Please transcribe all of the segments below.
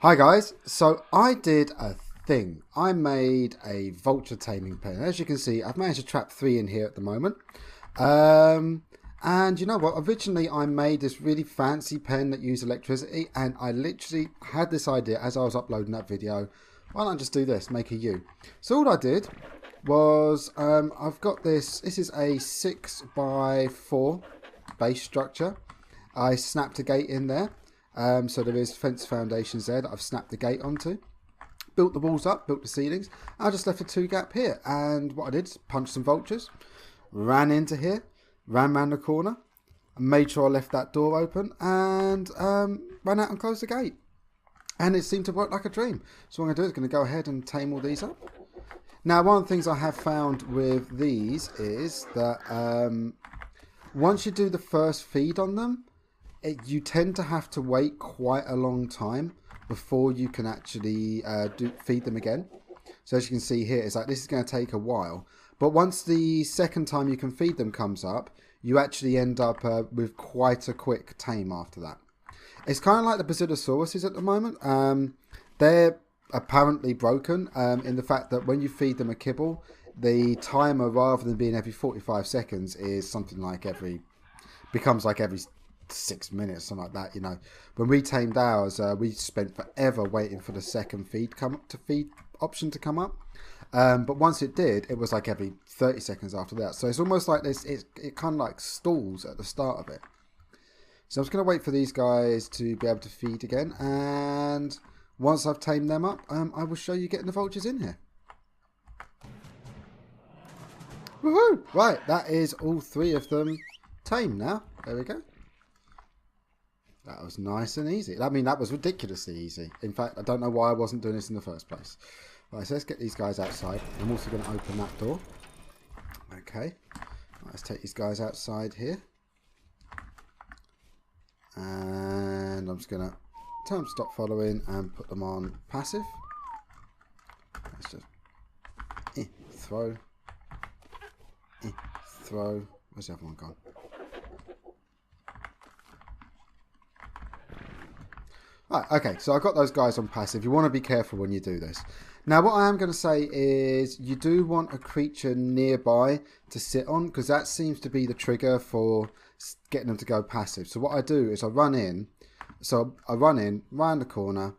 Hi guys, so I did a thing. I made a vulture taming pen. As you can see, I've managed to trap 3 in here at the moment. And you know what, originally I made this really fancy pen that used electricity, and I literally had this idea as I was uploading that video. Why don't I just do this, make a U? So all I did was, I've got this is a 6x4 base structure. I snapped a gate in there. So there is fence foundations there that I've snapped the gate onto. Built the walls up, built the ceilings. I just left a 2 gap here. And what I did is punch some vultures, ran into here, ran round the corner, and made sure I left that door open, and ran out and closed the gate. And it seemed to work like a dream. So what I'm going to do is going to go ahead and tame all these up. Now, one of the things I have found with these is that once you do the first feed on them, you tend to have to wait quite a long time before you can actually feed them again. So as you can see here, it's like this is going to take a while. But once the second time you can feed them comes up, you actually end up with quite a quick tame after that. It's kind of like the Basilosauruses at the moment. They're apparently broken in the fact that when you feed them a kibble, the timer, rather than being every 45 seconds, is something like becomes like every 6 minutes, something like that. You know, when we tamed ours, we spent forever waiting for the second feed option to come up. But once it did, it was like every 30 seconds after that. So it's almost like this. It kind of like stalls at the start of it. So I'm just going to wait for these guys to be able to feed again, and once I've tamed them up, I will show you getting the vultures in here. Woohoo! Right, that is all 3 of them tamed now. There we go. That was nice and easy. I mean, that was ridiculously easy. In fact, I don't know why I wasn't doing this in the first place. Right, so let's get these guys outside. I'm also going to open that door. Okay. Right, let's take these guys outside here. And I'm just going to tell them to stop following and put them on passive. Let's just throw. Throw. Where's the other one gone? Right, okay, so I've got those guys on passive. You want to be careful when you do this. Now, what I am going to say is you do want a creature nearby to sit on, because that seems to be the trigger for getting them to go passive. So what I do is I run in. So I run in, round the corner,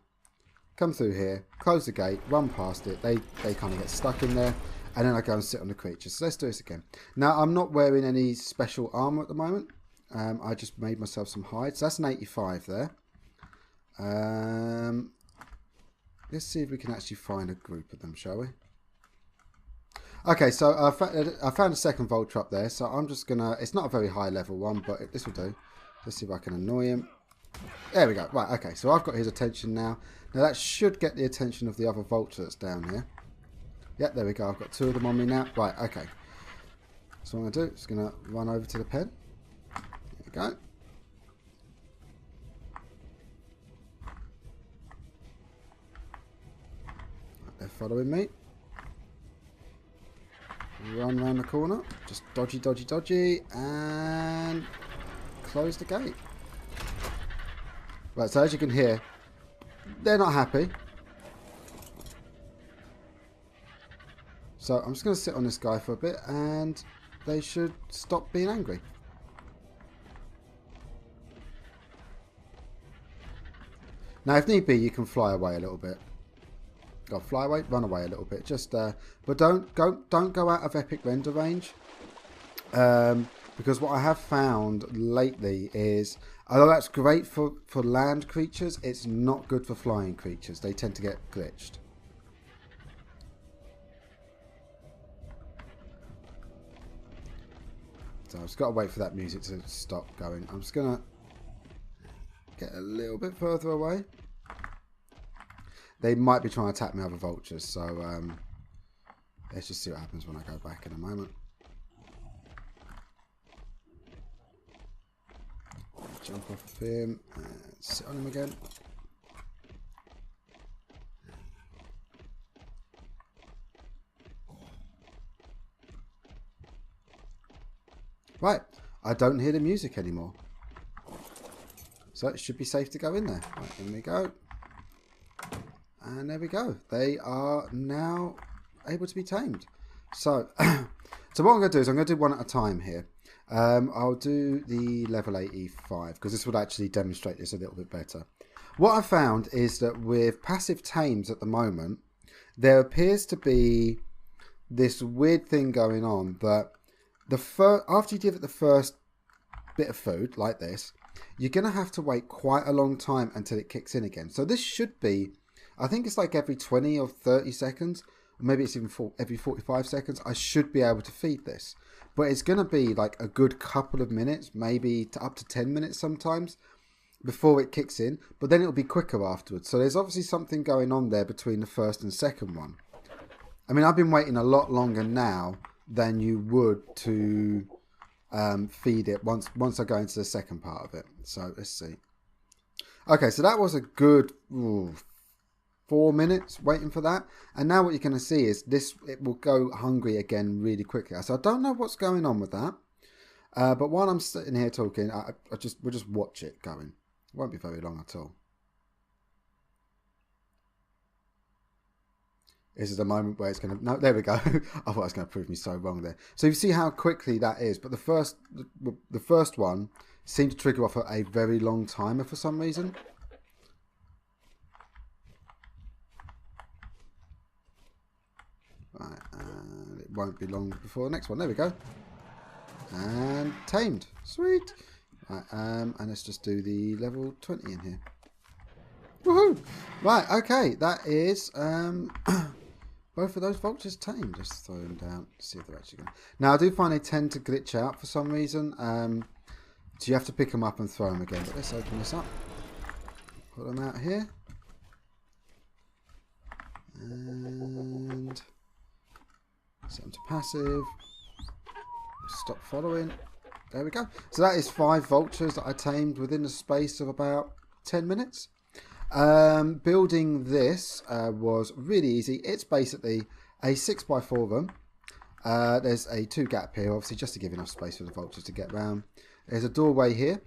come through here, close the gate, run past it. They kind of get stuck in there, and then I go and sit on the creature. So let's do this again. Now, I'm not wearing any special armor at the moment. I just made myself some hides. So that's an 85 there. Let's see if we can actually find a group of them, shall we? Okay, so I found a second vulture up there, so I'm just gonna, it's not a very high level one, but this will do. Let's see if I can annoy him. There we go. Right, okay, so I've got his attention now. Now that should get the attention of the other vulture that's down here. Yep, there we go. I've got 2 of them on me now. Right, okay. So what I'm gonna do is gonna run over to the pen. There we go. They're following me. Run around the corner. Just dodgy, dodgy, dodgy. And close the gate. Right, so as you can hear, they're not happy. So I'm just going to sit on this guy for a bit, and they should stop being angry. Now, if need be, you can fly away a little bit. Go fly away, run away a little bit. Just, but don't go out of epic render range. Because what I have found lately is, although that's great for land creatures, it's not good for flying creatures. They tend to get glitched. So I've just got to wait for that music to stop going. I'm just going to get a little bit further away. They might be trying to attack me other vultures, so let's just see what happens when I go back in a moment. Jump off of him and sit on him again. Right, I don't hear the music anymore. So it should be safe to go in there. Right, in we go. And there we go. They are now able to be tamed. So, so what I'm going to do is I'm going to do one at a time here. I'll do the level 85 because this would actually demonstrate this a little bit better. What I found is that with passive tames at the moment, there appears to be this weird thing going on that after you give it the first bit of food like this, you're going to have to wait quite a long time until it kicks in again. So this should be, I think it's like every 20 or 30 seconds, or maybe it's even every 45 seconds, I should be able to feed this. But it's going to be like a good couple of minutes, maybe up to 10 minutes sometimes, before it kicks in. But then it'll be quicker afterwards. So there's obviously something going on there between the first and second one. I mean, I've been waiting a lot longer now than you would to feed it once I go into the second part of it. So let's see. Okay, so that was a good 4 minutes waiting for that, and now what you're going to see is it will go hungry again really quickly. So I don't know what's going on with that, but while I'm sitting here talking, we'll just watch it going. It won't be very long at all. This is the moment where it's going to... No, there we go. I thought it was going to prove me so wrong there. So you see how quickly that is. But the first one seemed to trigger off at a very long timer for some reason. Right, and it won't be long before the next one. There we go. And tamed. Sweet. Right, and let's just do the level 20 in here. Woohoo! Right, okay. That is... both of those vultures tamed. Just throw them down to see if they're actually going. Now I do find they tend to glitch out for some reason. So you have to pick them up and throw them again. But let's open this up. Put them out here. And set them to passive. Stop following. There we go. So that is 5 vultures that I tamed within the space of about 10 minutes. Building this was really easy. It's basically a 6x4 room. There's a 2 gap here, obviously just to give enough space for the vultures to get round. There's a doorway here,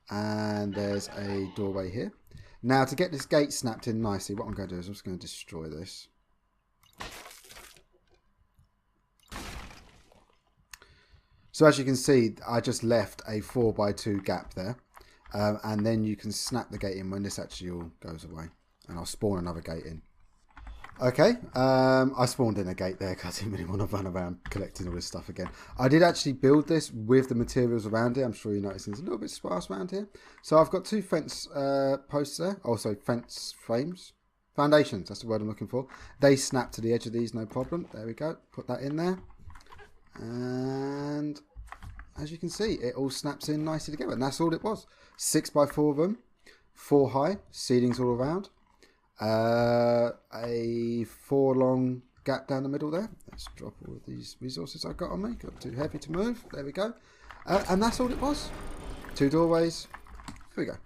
and there's a doorway here. Now to get this gate snapped in nicely, what I'm going to do is I'm just going to destroy this. So as you can see, I just left a 4x2 gap there. And then you can snap the gate in when this actually all goes away. And I'll spawn another gate in. Okay, I spawned in a gate there because I didn't really want to run around collecting all this stuff again. I did actually build this with the materials around it. I'm sure you noticed it's a little bit sparse around here. So I've got 2 fence posts there. Also fence frames. Foundations, that's the word I'm looking for. They snap to the edge of these, no problem. There we go. Put that in there. And... as you can see, it all snaps in nicely together. And that's all it was. 6x4 of them. 4 high. Ceilings all around. A 4 long gap down the middle there. Let's drop all of these resources I've got on me. Got too heavy to move. There we go. And that's all it was. 2 doorways. There we go.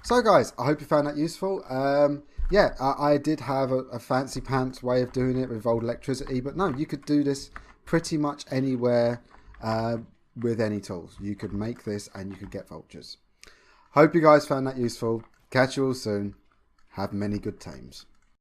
So guys, I hope you found that useful. Yeah, I did have a fancy pants way of doing it with old electricity. But no, you could do this pretty much anywhere with any tools. You could make this and you could get vultures. Hope you guys found that useful. Catch you all soon. Have many good tames.